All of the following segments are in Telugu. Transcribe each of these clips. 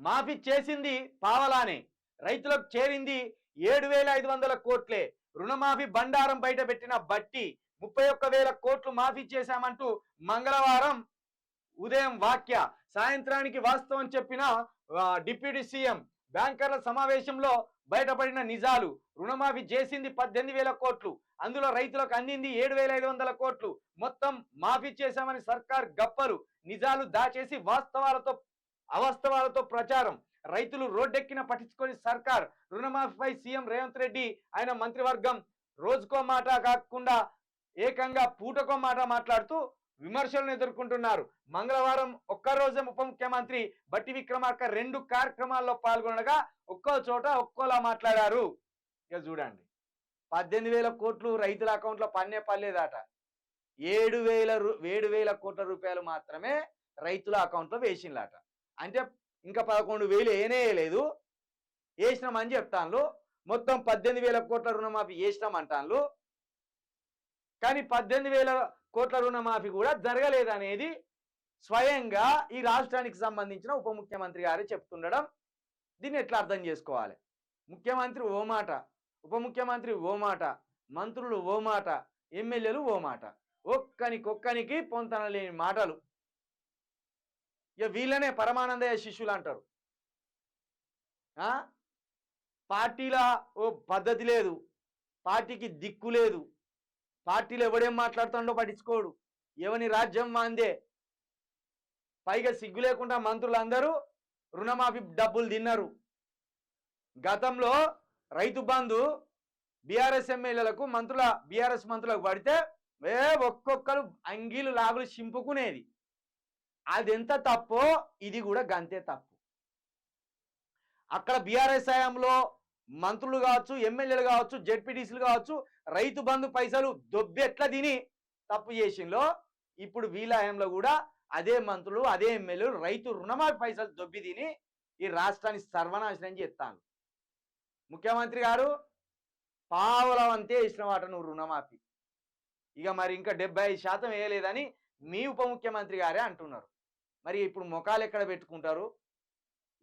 మాఫీ చేసింది పావలానే, రైతులకు చేరింది 7,500 కోట్లే. రుణమాఫీ బండారం బయట పెట్టిన బట్టి 31,000 కోట్లు మాఫీ చేశామంటూ మంగళవారం ఉదయం వాక్య, సాయంత్రానికి వాస్తవం చెప్పిన డిప్యూటీ సీఎం. బ్యాంకర్ల సమావేశంలో బయటపడిన నిజాలు. రుణమాఫీ చేసింది 18,000 కోట్లు, అందులో రైతులకు అందింది 7,500 కోట్లు. మొత్తం మాఫీ చేశామని సర్కార్ గప్పలు, నిజాలు దాచేసి అవాస్తవాలతో ప్రచారం. రైతులు రోడ్డెక్కిన పట్టించుకొని సర్కార్. రుణమాఫీపై సీఎం రేవంత్ రెడ్డి ఆయన మంత్రివర్గం రోజుకో మాట కాకుండా ఏకంగా పూటకో మాట మాట్లాడుతూ విమర్శలను ఎదుర్కొంటున్నారు. మంగళవారం ఒక్కరోజే ఉప ముఖ్యమంత్రి బట్టి విక్రమార్క 2 కార్యక్రమాల్లో పాల్గొనగా ఒక్కో చోట ఒక్కోలా మాట్లాడారు. ఇక చూడండి, 18,000 కోట్లు రైతుల అకౌంట్లో పడలేదట. 7,000 కోట్ల రూపాయలు మాత్రమే రైతుల అకౌంట్లో వేసిందట. అంటే ఇంకా 11,000 వేయలేదు, వేసినామని చెప్తాను. మొత్తం 18,000 కోట్ల రుణమాఫీ వేసినామంటాను. కానీ 18,000 కోట్ల రుణమాఫీ కూడా జరగలేదనేది స్వయంగా ఈ రాష్ట్రానికి సంబంధించిన ఉప ముఖ్యమంత్రి గారు చెప్తుండడం. దీన్ని ఎట్లా అర్థం చేసుకోవాలి? ముఖ్యమంత్రి ఓ మాట, ఉప ముఖ్యమంత్రి ఓ మాట, మంత్రులు ఓ మాట, ఎమ్మెల్యేలు ఓ మాట, ఒక్కనికి పొంతన లేని మాటలు. ఇక వీళ్ళనే పరమానందయ్య శిష్యులు అంటారు. పార్టీల ఓ పద్ధతి లేదు, పార్టీకి దిక్కు లేదు, పార్టీలో ఎవడేం మాట్లాడుతుండో పట్టించుకోడు, ఎవని రాజ్యం మాందే. పైగా సిగ్గు లేకుండా మంత్రులందరూ రుణమాఫీ డబ్బులు తిన్నారు. గతంలో రైతు బంధు బీఆర్ఎస్ ఎమ్మెల్యేలకు బీఆర్ఎస్ మంత్రులకు పడితే ఒక్కొక్కరు అంగీలు లాగులు చింపుకునేది. అదెంత తప్పో ఇది కూడా గంతే తప్పు. అక్కడ బీఆర్ఎస్ హయాంలో మంత్రులు కావచ్చు, ఎమ్మెల్యేలు కావచ్చు, జెడ్పీటీసీలు కావచ్చు, రైతు బంధు పైసలు దొబ్బెట్లా తిని తప్పు చేసిందో, ఇప్పుడు వీళ్ళ హయాంలో కూడా అదే మంత్రులు, అదే ఎమ్మెల్యేలు రైతు రుణమాఫీ పైసలు దొబ్బి తిని ఈ రాష్ట్రాన్ని సర్వనాశనం చేస్తాను. ముఖ్యమంత్రి గారు పావలవంతే ఇచ్చిన వాట నువ్వు రుణమాఫీ, ఇక మరి ఇంకా 75% వేయలేదని మీ ఉప ముఖ్యమంత్రి గారే అంటున్నారు. మరి ఇప్పుడు ముఖాలు ఎక్కడ పెట్టుకుంటారు?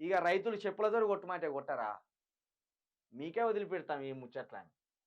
ఇక రైతులు చెప్పులతో కొట్టమంటే కొట్టరా? మీకే వదిలిపెడతాం ఈ ముచ్చట్లని.